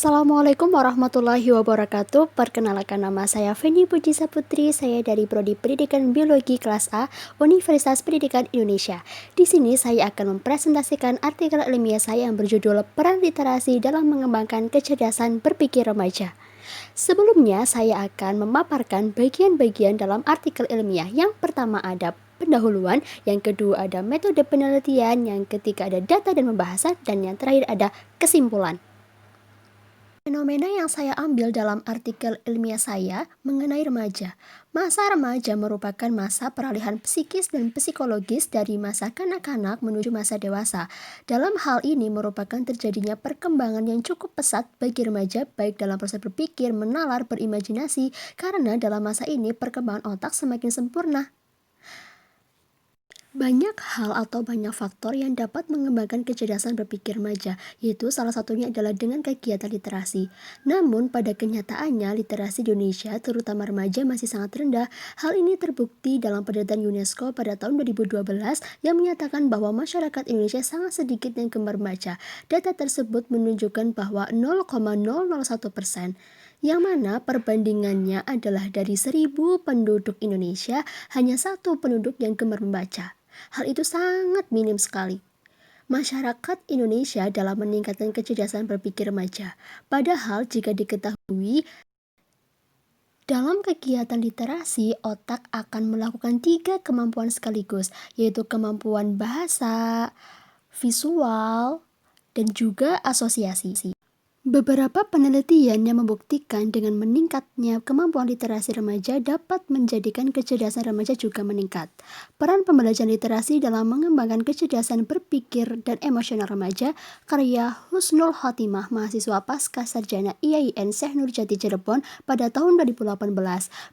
Assalamualaikum warahmatullahi wabarakatuh. Perkenalkan, nama saya Feni Puji Saputri. Saya dari Prodi Pendidikan Biologi kelas A, Universitas Pendidikan Indonesia. Di sini saya akan mempresentasikan artikel ilmiah saya yang berjudul Peran Literasi dalam Mengembangkan Kecerdasan Berpikir Remaja. Sebelumnya, saya akan memaparkan bagian-bagian dalam artikel ilmiah. Yang pertama ada pendahuluan, yang kedua ada metode penelitian, yang ketiga ada data dan pembahasan, dan yang terakhir ada kesimpulan. Fenomena yang saya ambil dalam artikel ilmiah saya mengenai remaja. Masa remaja merupakan masa peralihan psikis dan psikologis dari masa kanak-kanak menuju masa dewasa. Dalam hal ini merupakan terjadinya perkembangan yang cukup pesat bagi remaja, baik dalam proses berpikir, menalar, berimajinasi, karena dalam masa ini perkembangan otak semakin sempurna. Banyak hal atau banyak faktor yang dapat mengembangkan kecerdasan berpikir remaja, yaitu salah satunya adalah dengan kegiatan literasi. Namun, pada kenyataannya, literasi di Indonesia, terutama remaja, masih sangat rendah. Hal ini terbukti dalam penelitian UNESCO pada tahun 2012 yang menyatakan bahwa masyarakat Indonesia sangat sedikit yang gemar membaca. Data tersebut menunjukkan bahwa 0,001%, yang mana perbandingannya adalah dari 1.000 penduduk Indonesia, hanya 1 penduduk yang gemar membaca. Hal itu sangat minim sekali. Masyarakat Indonesia dalam meningkatkan kecerdasan berpikir remaja. Padahal jika diketahui, dalam kegiatan literasi, otak akan melakukan 3 kemampuan sekaligus, yaitu kemampuan bahasa, visual, dan juga asosiasi. Beberapa penelitian yang membuktikan dengan meningkatnya kemampuan literasi remaja dapat menjadikan kecerdasan remaja juga meningkat. Peran pembelajaran literasi dalam mengembangkan kecerdasan berpikir dan emosional remaja, karya Husnul Khotimah, mahasiswa pasca sarjana IAIN Syekh Nurjati Cirebon pada tahun 2018.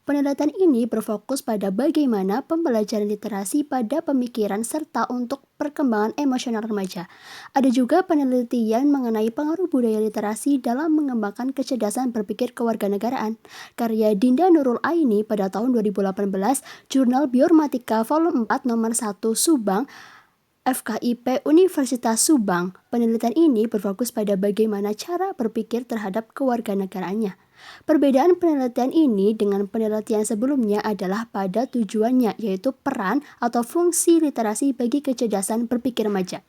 Penelitian ini berfokus pada bagaimana pembelajaran literasi pada pemikiran serta untuk perkembangan emosional remaja. Ada juga penelitian mengenai pengaruh budaya literasi dalam mengembangkan kecerdasan berpikir kewarganegaraan. Karya Dinda Nurul Aini pada tahun 2018, Jurnal Bioinformatika Volume 4 nomor 1 Subang, FKIP Universitas Subang. Penelitian ini berfokus pada bagaimana cara berpikir terhadap kewarganegaraannya. Perbedaan penelitian ini dengan penelitian sebelumnya adalah pada tujuannya, yaitu peran atau fungsi literasi bagi kecerdasan berpikir remaja.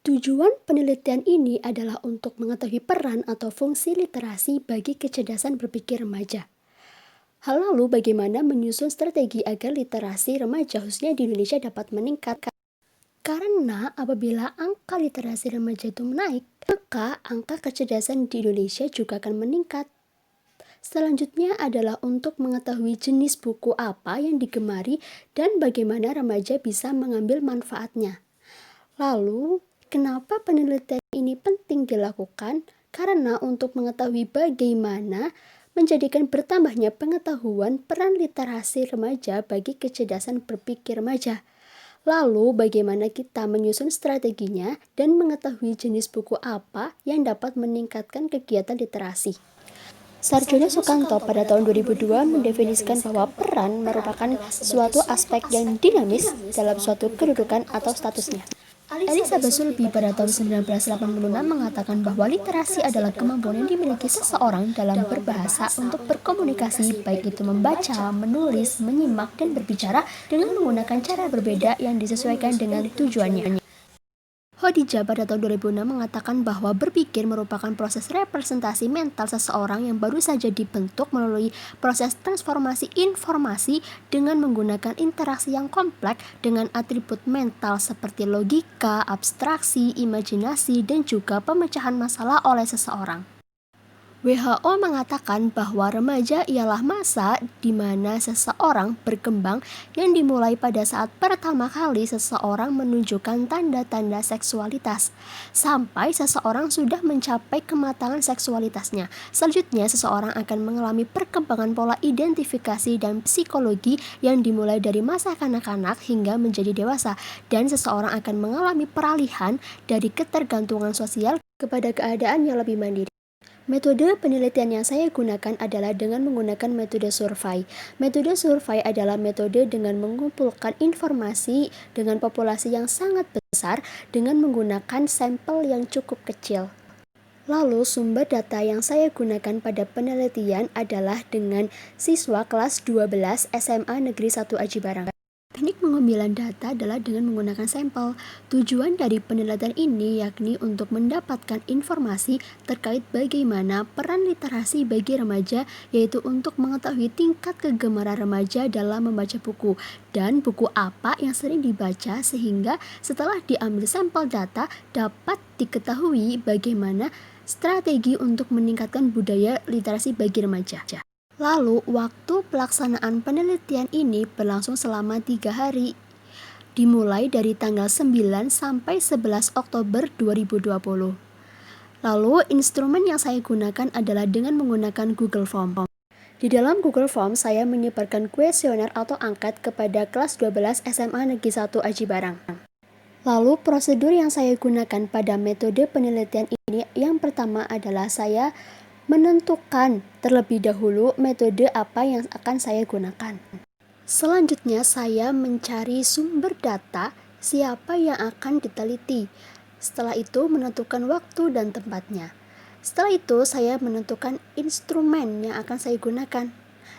Tujuan penelitian ini adalah untuk mengetahui peran atau fungsi literasi bagi kecerdasan berpikir remaja. Lalu bagaimana menyusun strategi agar literasi remaja khususnya di Indonesia dapat meningkat? Karena apabila angka literasi remaja itu naik, maka angka kecerdasan di Indonesia juga akan meningkat. Selanjutnya adalah untuk mengetahui jenis buku apa yang digemari dan bagaimana remaja bisa mengambil manfaatnya. Lalu, kenapa penelitian ini penting dilakukan? Karena untuk mengetahui bagaimana menjadikan bertambahnya pengetahuan peran literasi remaja bagi kecerdasan berpikir remaja. Lalu, bagaimana kita menyusun strateginya dan mengetahui jenis buku apa yang dapat meningkatkan kegiatan literasi. Sarjana Sukanto pada tahun 2002 mendefinisikan bahwa peran merupakan suatu aspek yang dinamis dalam suatu kedudukan atau statusnya. Elizabeth Sulby pada tahun 1986 mengatakan bahwa literasi adalah kemampuan yang dimiliki seseorang dalam berbahasa untuk berkomunikasi, baik itu membaca, menulis, menyimak, dan berbicara dengan menggunakan cara berbeda yang disesuaikan dengan tujuannya. Khadijah pada tahun 2006 mengatakan bahwa berpikir merupakan proses representasi mental seseorang yang baru saja dibentuk melalui proses transformasi informasi dengan menggunakan interaksi yang kompleks dengan atribut mental seperti logika, abstraksi, imajinasi, dan juga pemecahan masalah oleh seseorang. WHO mengatakan bahwa remaja ialah masa di mana seseorang berkembang yang dimulai pada saat pertama kali seseorang menunjukkan tanda-tanda seksualitas, sampai seseorang sudah mencapai kematangan seksualitasnya. Selanjutnya, seseorang akan mengalami perkembangan pola identifikasi dan psikologi yang dimulai dari masa kanak-kanak hingga menjadi dewasa, dan seseorang akan mengalami peralihan dari ketergantungan sosial kepada keadaan yang lebih mandiri. Metode penelitian yang saya gunakan adalah dengan menggunakan metode survei. Metode survei adalah metode dengan mengumpulkan informasi dengan populasi yang sangat besar dengan menggunakan sampel yang cukup kecil. Lalu sumber data yang saya gunakan pada penelitian adalah dengan siswa kelas 12 SMA Negeri 1 Aji Barang. Teknik pengambilan data adalah dengan menggunakan sampel. Tujuan dari penelitian ini yakni untuk mendapatkan informasi terkait bagaimana peran literasi bagi remaja, yaitu untuk mengetahui tingkat kegemaran remaja dalam membaca buku dan buku apa yang sering dibaca, sehingga setelah diambil sampel data dapat diketahui bagaimana strategi untuk meningkatkan budaya literasi bagi remaja. Lalu, waktu pelaksanaan penelitian ini berlangsung selama 3 hari, dimulai dari tanggal 9 sampai 11 Oktober 2020. Lalu, instrumen yang saya gunakan adalah dengan menggunakan Google Form. Di dalam Google Form, saya menyebarkan kuesioner atau angket kepada kelas 12 SMA Negeri 1 Aji Barang. Lalu, prosedur yang saya gunakan pada metode penelitian ini, yang pertama adalah saya menentukan terlebih dahulu metode apa yang akan saya gunakan. Selanjutnya, saya mencari sumber data siapa yang akan diteliti. Setelah itu, menentukan waktu dan tempatnya. Setelah itu, saya menentukan instrumen yang akan saya gunakan.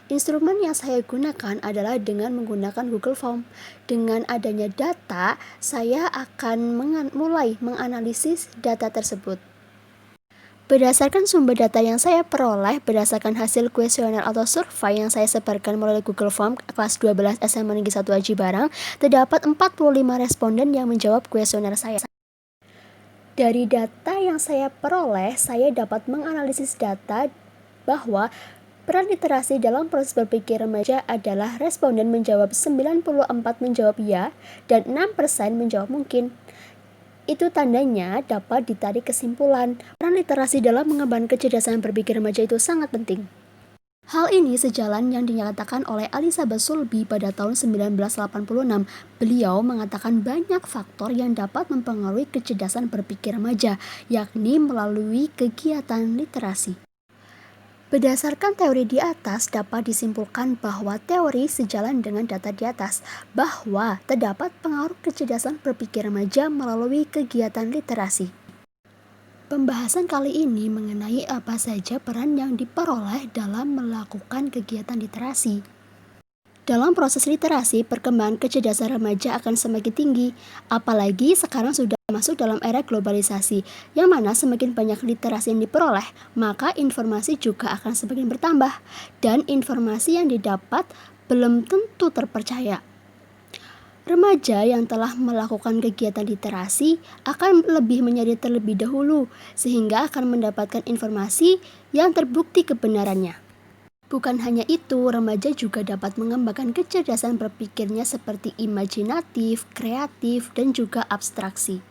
Instrumen yang saya gunakan adalah dengan menggunakan Google Form. Dengan adanya data, saya akan mulai menganalisis data tersebut. Berdasarkan sumber data yang saya peroleh berdasarkan hasil kuesioner atau survei yang saya sebarkan melalui Google Form kelas 12 SMA Negeri 1 Aji Barang, terdapat 45 responden yang menjawab kuesioner saya. Dari data yang saya peroleh, saya dapat menganalisis data bahwa peran literasi dalam proses berpikir remaja adalah responden menjawab 94 menjawab ya dan 6% menjawab mungkin. Itu tandanya dapat ditarik kesimpulan, peran literasi dalam mengembangkan kecerdasan berpikir remaja itu sangat penting. Hal ini sejalan yang dinyatakan oleh Elizabeth Sulby pada tahun 1986. Beliau mengatakan banyak faktor yang dapat mempengaruhi kecerdasan berpikir remaja, yakni melalui kegiatan literasi. Berdasarkan teori di atas, dapat disimpulkan bahwa teori sejalan dengan data di atas, bahwa terdapat pengaruh kecerdasan berpikir remaja melalui kegiatan literasi. Pembahasan kali ini mengenai apa saja peran yang diperoleh dalam melakukan kegiatan literasi. Dalam proses literasi, perkembangan kecerdasan remaja akan semakin tinggi, apalagi sekarang sudah masuk dalam era globalisasi, yang mana semakin banyak literasi yang diperoleh, maka informasi juga akan semakin bertambah, dan informasi yang didapat belum tentu terpercaya. Remaja yang telah melakukan kegiatan literasi akan lebih menyadari terlebih dahulu, sehingga akan mendapatkan informasi yang terbukti kebenarannya. Bukan hanya itu, remaja juga dapat mengembangkan kecerdasan berpikirnya seperti imajinatif, kreatif, dan juga abstraksi.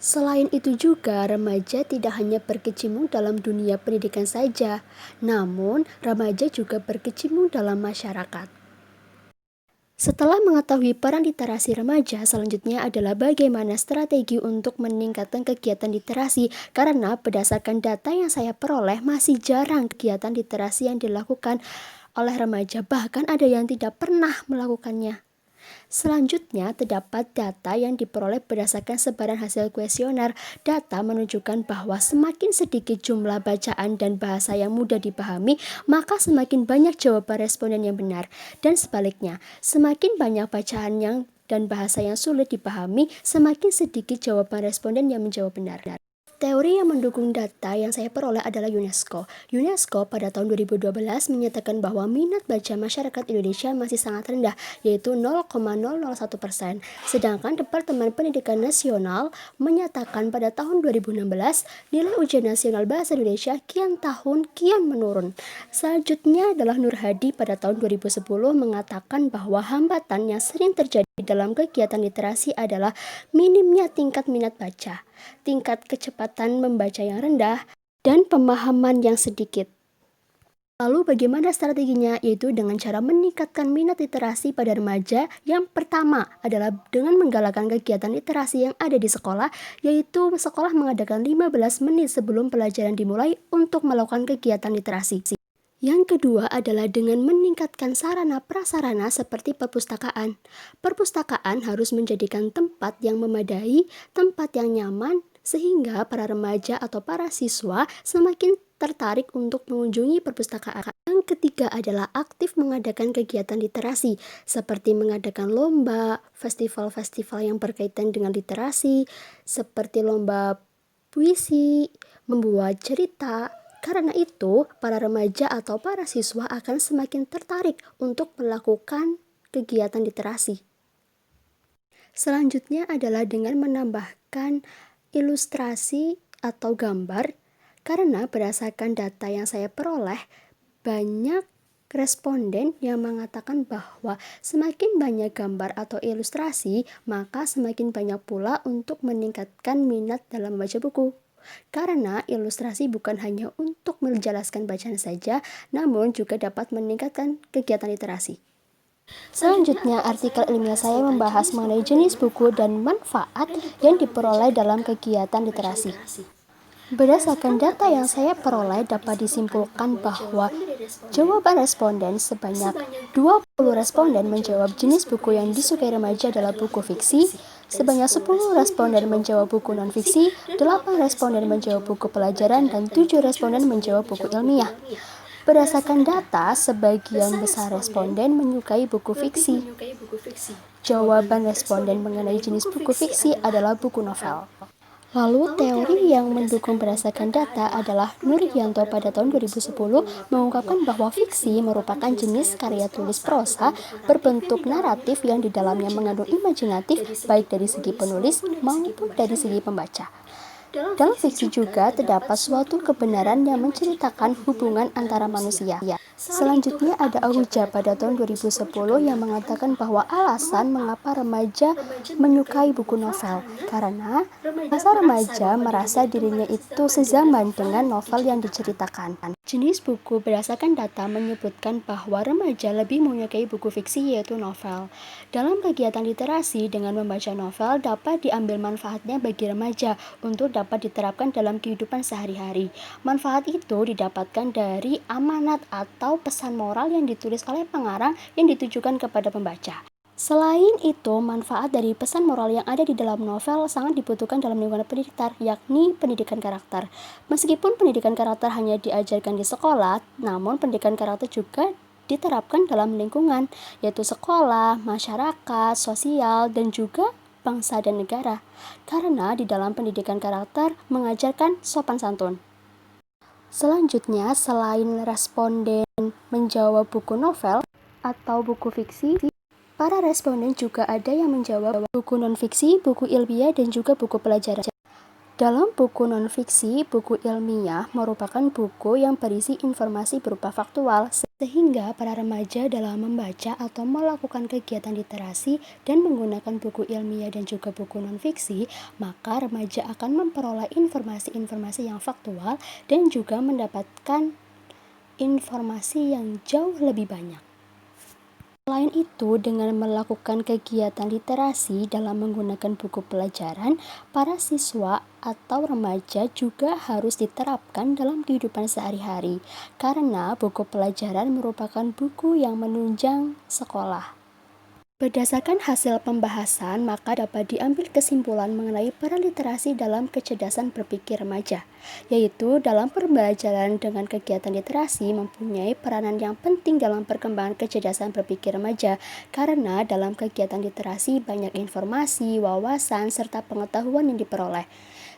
Selain itu juga, remaja tidak hanya berkecimpung dalam dunia pendidikan saja, namun remaja juga berkecimpung dalam masyarakat. Setelah mengetahui peran literasi remaja, selanjutnya adalah bagaimana strategi untuk meningkatkan kegiatan literasi, karena berdasarkan data yang saya peroleh masih jarang kegiatan literasi yang dilakukan oleh remaja, bahkan ada yang tidak pernah melakukannya. Selanjutnya, terdapat data yang diperoleh berdasarkan sebaran hasil kuesioner. Data menunjukkan bahwa semakin sedikit jumlah bacaan dan bahasa yang mudah dipahami, maka semakin banyak jawaban responden yang benar. Dan sebaliknya, semakin banyak bacaan dan bahasa yang sulit dipahami, semakin sedikit jawaban responden yang menjawab benar. Teori yang mendukung data yang saya peroleh adalah UNESCO. UNESCO pada tahun 2012 menyatakan bahwa minat baca masyarakat Indonesia masih sangat rendah, yaitu 0,001%. Sedangkan Departemen Pendidikan Nasional menyatakan pada tahun 2016 nilai ujian nasional bahasa Indonesia kian menurun. Selanjutnya adalah Nur Hadi pada tahun 2010 mengatakan bahwa hambatan yang sering terjadi dalam kegiatan literasi adalah minimnya tingkat minat baca, tingkat kecepatan membaca yang rendah, dan pemahaman yang sedikit. Lalu bagaimana strateginya? Yaitu dengan cara meningkatkan minat literasi pada remaja. Yang pertama adalah dengan menggalakkan kegiatan literasi yang ada di sekolah, yaitu sekolah mengadakan 15 menit sebelum pelajaran dimulai untuk melakukan kegiatan literasi. Yang kedua adalah dengan meningkatkan sarana prasarana seperti perpustakaan. Perpustakaan harus menjadikan tempat yang memadai, tempat yang nyaman, sehingga para remaja atau para siswa semakin tertarik untuk mengunjungi perpustakaan. Yang ketiga adalah aktif mengadakan kegiatan literasi, seperti mengadakan lomba, festival-festival yang berkaitan dengan literasi, seperti lomba puisi, membuat cerita. Karena itu, para remaja atau para siswa akan semakin tertarik untuk melakukan kegiatan literasi. Selanjutnya adalah dengan menambahkan ilustrasi atau gambar, karena berdasarkan data yang saya peroleh, banyak responden yang mengatakan bahwa semakin banyak gambar atau ilustrasi, maka semakin banyak pula untuk meningkatkan minat dalam membaca buku. Karena ilustrasi bukan hanya untuk menjelaskan bacaan saja, namun juga dapat meningkatkan kegiatan literasi. Selanjutnya, artikel ilmiah saya membahas mengenai jenis buku dan manfaat yang diperoleh dalam kegiatan literasi. Berdasarkan data yang saya peroleh, dapat disimpulkan bahwa jawaban responden sebanyak 20 responden menjawab jenis buku yang disukai remaja adalah buku fiksi, sebanyak 10 responden menjawab buku non-fiksi, 8 responden menjawab buku pelajaran, dan 7 responden menjawab buku ilmiah. Berdasarkan data, sebagian besar responden menyukai buku fiksi. Jawaban responden mengenai jenis buku fiksi adalah buku novel. Lalu, teori yang mendukung berdasarkan data adalah Nuryanto pada tahun 2010 mengungkapkan bahwa fiksi merupakan jenis karya tulis prosa berbentuk naratif yang di dalamnya mengandung imajinatif baik dari segi penulis maupun dari segi pembaca. Dalam fiksi juga terdapat suatu kebenaran yang menceritakan hubungan antara manusia. Selanjutnya ada Ahuja pada tahun 2010 yang mengatakan bahwa alasan mengapa remaja menyukai buku novel karena masa remaja merasa dirinya itu sezaman dengan novel yang diceritakan. Jenis buku berdasarkan data menyebutkan bahwa remaja lebih menyukai buku fiksi yaitu novel. Dalam kegiatan literasi dengan membaca novel dapat diambil manfaatnya bagi remaja untuk dapat diterapkan dalam kehidupan sehari-hari. Manfaat itu didapatkan dari amanat atau pesan moral yang ditulis oleh pengarang yang ditujukan kepada pembaca. Selain itu, manfaat dari pesan moral yang ada di dalam novel sangat dibutuhkan dalam lingkungan pendidikan, yakni pendidikan karakter. Meskipun pendidikan karakter hanya diajarkan di sekolah, namun pendidikan karakter juga diterapkan dalam lingkungan, yaitu sekolah, masyarakat, sosial, dan juga bangsa dan negara. Karena di dalam pendidikan karakter mengajarkan sopan santun. Selanjutnya, selain responden menjawab buku novel atau buku fiksi, para responden juga ada yang menjawab buku non-fiksi, buku ilmiah, dan juga buku pelajaran. Dalam buku non-fiksi, buku ilmiah merupakan buku yang berisi informasi berupa faktual, sehingga para remaja dalam membaca atau melakukan kegiatan literasi dan menggunakan buku ilmiah dan juga buku non-fiksi, maka remaja akan memperoleh informasi-informasi yang faktual dan juga mendapatkan informasi yang jauh lebih banyak. Selain itu, dengan melakukan kegiatan literasi dalam menggunakan buku pelajaran, para siswa atau remaja juga harus diterapkan dalam kehidupan sehari-hari, karena buku pelajaran merupakan buku yang menunjang sekolah. Berdasarkan hasil pembahasan, maka dapat diambil kesimpulan mengenai peran literasi dalam kecerdasan berpikir remaja, yaitu dalam pembelajaran dengan kegiatan literasi mempunyai peranan yang penting dalam perkembangan kecerdasan berpikir remaja, karena dalam kegiatan literasi banyak informasi, wawasan, serta pengetahuan yang diperoleh.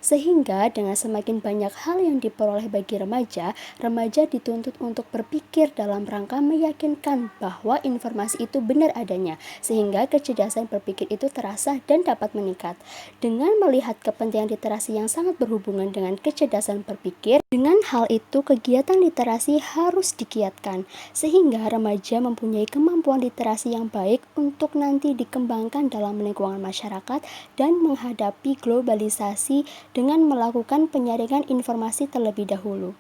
Sehingga dengan semakin banyak hal yang diperoleh bagi remaja, remaja dituntut untuk berpikir dalam rangka meyakinkan bahwa informasi itu benar adanya, sehingga kecerdasan berpikir itu terasa dan dapat meningkat. Dengan melihat kepentingan literasi yang sangat berhubungan dengan kecerdasan berpikir, dengan hal itu kegiatan literasi harus digiatkan, sehingga remaja mempunyai kemampuan literasi yang baik untuk nanti dikembangkan dalam lingkungan masyarakat dan menghadapi globalisasi dengan melakukan penyaringan informasi terlebih dahulu.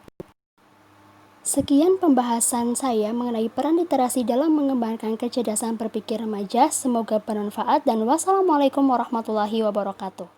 Sekian pembahasan saya mengenai peran literasi dalam mengembangkan kecerdasan berpikir remaja. Semoga bermanfaat dan wassalamualaikum warahmatullahi wabarakatuh.